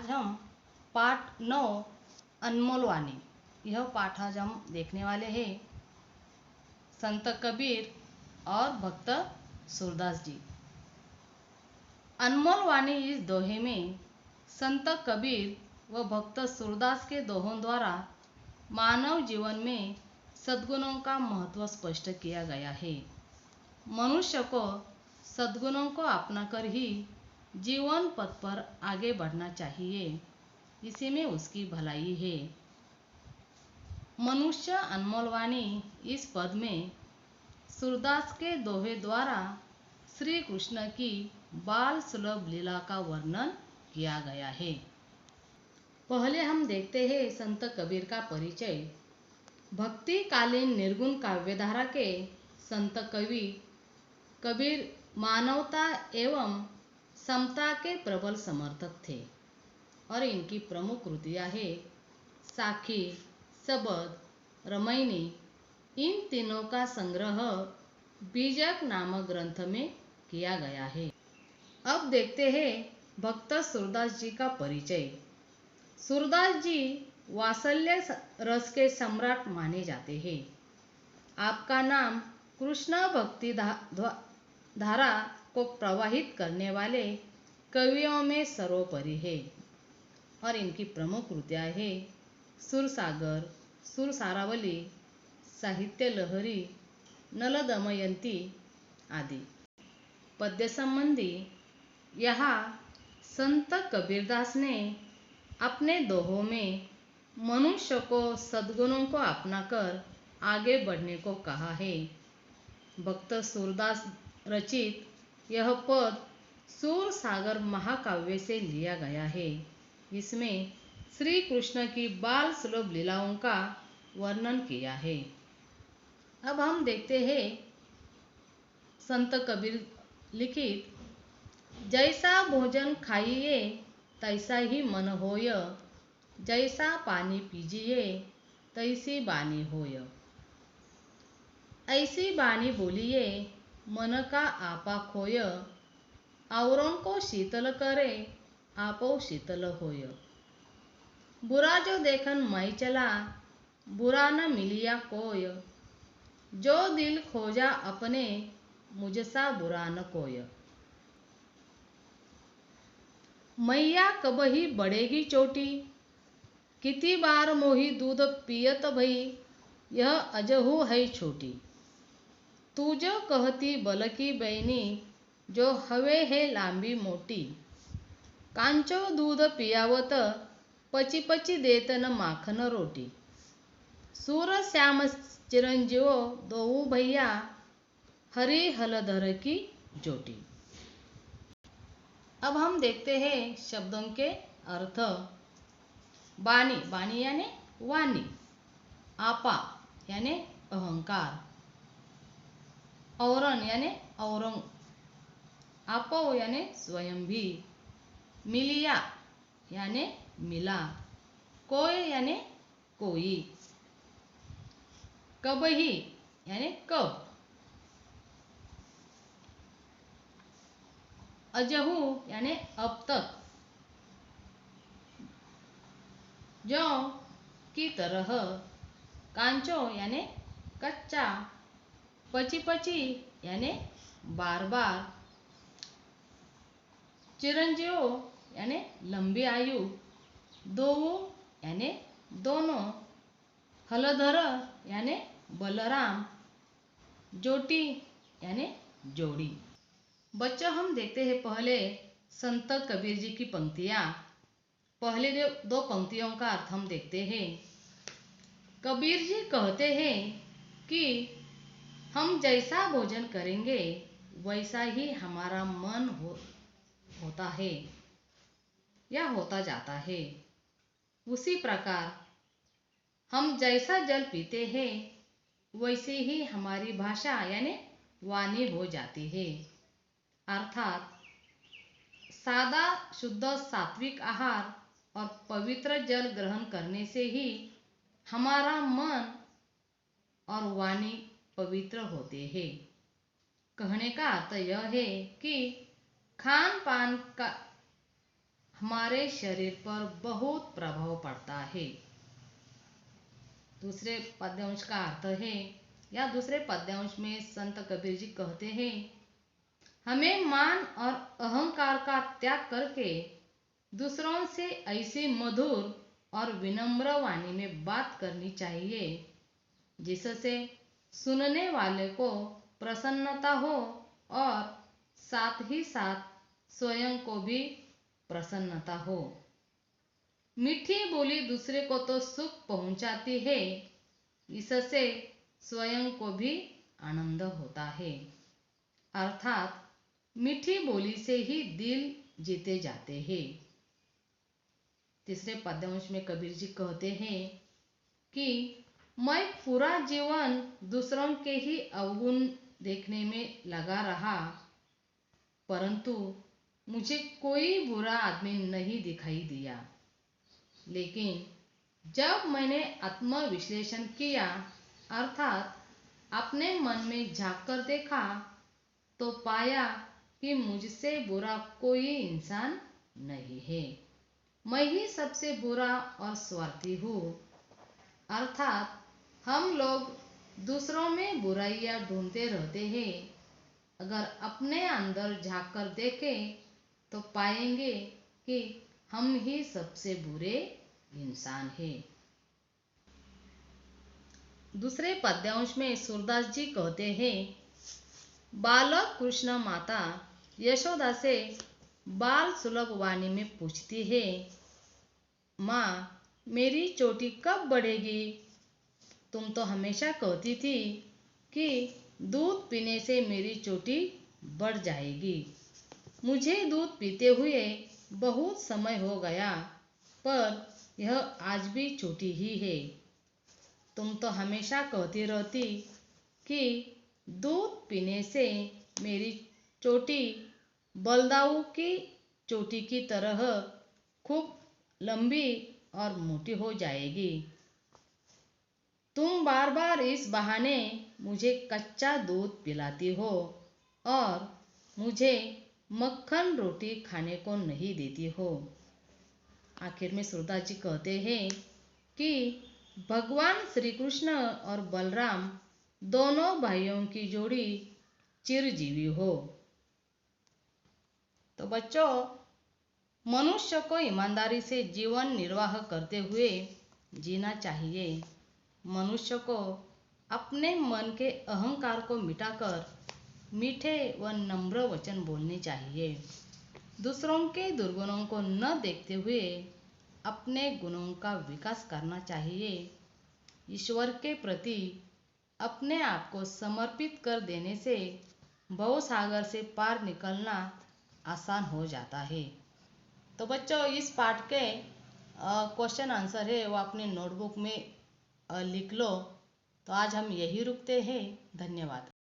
आज हम पाठ 9 अनमोल वाणी, यह पाठ आज हम देखने वाले हैं संत कबीर और भक्त सूरदास जी। अनमोल वाणी इस दोहे में संत कबीर व भक्त सूरदास के दोहों द्वारा मानव जीवन में सद्गुणों का महत्व स्पष्ट किया गया है। मनुष्य को सद्गुणों को अपनाकर ही जीवन पथ पर आगे बढ़ना चाहिए, इसी में उसकी भलाई है। मनुष्य अनमोल वाणी इस पद में सूरदास के दोहे द्वारा श्री कृष्ण की बाल सुलभ लीला का वर्णन किया गया है। पहले हम देखते हैं संत कबीर का परिचय। भक्ति कालीन निर्गुण काव्यधारा के संत कवि कबीर मानवता एवं समता के प्रबल समर्थक थे और इनकी प्रमुख कृतियां हैं साखी, सबद, रमैनी। इन तीनों का संग्रह बीजक नामक ग्रंथ में किया गया है। अब देखते हैं भक्त सूरदास जी का परिचय। सूरदास जी वात्सल्य रस के सम्राट माने जाते हैं। आपका नाम कृष्ण भक्ति धारा को प्रवाहित करने वाले कवियों में सर्वोपरि है और इनकी प्रमुख कृतियां हैं सुरसागर, सुरसारावली, साहित्य लहरी, नल दमयंती आदि। पद्य संबंधी यहाँ संत कबीरदास ने अपने दोहों में मनुष्य को सद्गुणों को अपनाकर आगे बढ़ने को कहा है। भक्त सूरदास रचित यह पद सूरसागर महाकाव्य से लिया गया है। इसमें श्री कृष्ण की बाल सुलभ लीलाओं का वर्णन किया है। अब हम देखते हैं संत कबीर लिखित, जैसा भोजन खाइए तैसा ही मन होय, जैसा पानी पीजिए तैसी बानी होय। ऐसी बानी बोलिए मन का आपा खोय, औरों को शीतल करे आपो शीतल होय। बुरा जो देखन मैं चला, बुरा न मिलिया कोय, जो दिल खोजा अपने मुझसा बुरा न कोय। मैया कब ही बढ़ेगी चोटी, कितनी बार मोही दूध पियत भई, यह अजहू है छोटी। तू जो कहती बल की बैनी, जो हवे है लांबी मोटी। कांचो दूध पियावत, पची पची देत न माखन रोटी। सूर श्याम चिरंजीव दोऊ भैया, हरि हलधर की जोटी। अब हम देखते हैं शब्दों के अर्थ। बानी, बानी यानी वाणी। आपा यानी अहंकार। औरन यानी औरंग। आपो यानी स्वयं भी। मिलिया यानी मिला। कोय यानी कोई। कबही यानी कब। अजहू यानी अब तक। ज्यों की तरह। कांचो यानी कच्चा। पची पची यानी बार बार। चिरंजीव यानी लंबी आयु। दोऊ यानी दोनों। हलधर यानी बलराम। जोटी यानी जोड़ी। बच्चों, हम देखते हैं पहले संत कबीर जी की पंक्तियाँ। पहले दो पंक्तियों का अर्थ हम देखते हैं। कबीर जी कहते हैं कि हम जैसा भोजन करेंगे वैसा ही हमारा मन होता है या होता जाता है। उसी प्रकार हम जैसा जल पीते हैं वैसे ही हमारी भाषा यानी वाणी हो जाती है। अर्थात सादा शुद्ध सात्विक आहार और पवित्र जल ग्रहण करने से ही हमारा मन और वाणी पवित्र होते हैं। कहने का अर्थ यह है कि खान पान का हमारे शरीर पर बहुत प्रभाव पड़ता है। दूसरे पद्यांश का अर्थ है, या दूसरे पद्यांश में संत कबीर जी कहते हैं, हमें मान और अहंकार का त्याग करके दूसरों से ऐसी मधुर और विनम्र वाणी में बात करनी चाहिए जिससे सुनने वाले को प्रसन्नता हो और साथ ही साथ स्वयं को भी प्रसन्नता हो। मीठी बोली दूसरे को तो सुख पहुंचाती है, इससे स्वयं को भी आनंद होता है। अर्थात मीठी बोली से ही दिल जीते जाते हैं। तीसरे पद्यांश में कबीर जी कहते हैं कि मैं पूरा जीवन दूसरों के ही अवगुण देखने में लगा रहा, परंतु मुझे कोई बुरा आदमी नहीं दिखाई दिया। लेकिन जब मैंने आत्मविश्लेषण किया, अर्थात अपने मन में झांक कर देखा, तो पाया कि मुझसे बुरा कोई इंसान नहीं है। मैं ही सबसे बुरा और स्वार्थी हूँ। अर्थात हम लोग दूसरों में बुराइयां ढूंढते रहते हैं, अगर अपने अंदर झांक कर देखें तो पाएंगे कि हम ही सबसे बुरे इंसान हैं। दूसरे पद्यांश में सूरदास जी कहते हैं, बालक कृष्ण माता यशोदा से बाल सुलभ वाणी में पूछती है, माँ मेरी चोटी कब बढ़ेगी? तुम तो हमेशा कहती थी कि दूध पीने से मेरी चोटी बढ़ जाएगी। मुझे दूध पीते हुए बहुत समय हो गया, पर यह आज भी चोटी ही है। तुम तो हमेशा कहती रहती कि दूध पीने से मेरी चोटी बलदाऊ की चोटी की तरह खूब लंबी और मोटी हो जाएगी। तुम बार बार इस बहाने मुझे कच्चा दूध पिलाती हो और मुझे मक्खन रोटी खाने को नहीं देती हो। आखिर में सूरदास जी कहते हैं कि भगवान श्री कृष्ण और बलराम दोनों भाइयों की जोड़ी चिरजीवी हो। तो बच्चों, मनुष्य को ईमानदारी से जीवन निर्वाह करते हुए जीना चाहिए। मनुष्य को अपने मन के अहंकार को मिटाकर मीठे व नम्र वचन बोलने चाहिए। दूसरों के दुर्गुणों को न देखते हुए अपने गुणों का विकास करना चाहिए। ईश्वर के प्रति अपने आप को समर्पित कर देने से भवसागर से पार निकलना आसान हो जाता है। तो बच्चों, इस पाठ के क्वेश्चन आंसर है वो अपनी नोटबुक में लिख लो। तो आज हम यही रुकते हैं। धन्यवाद।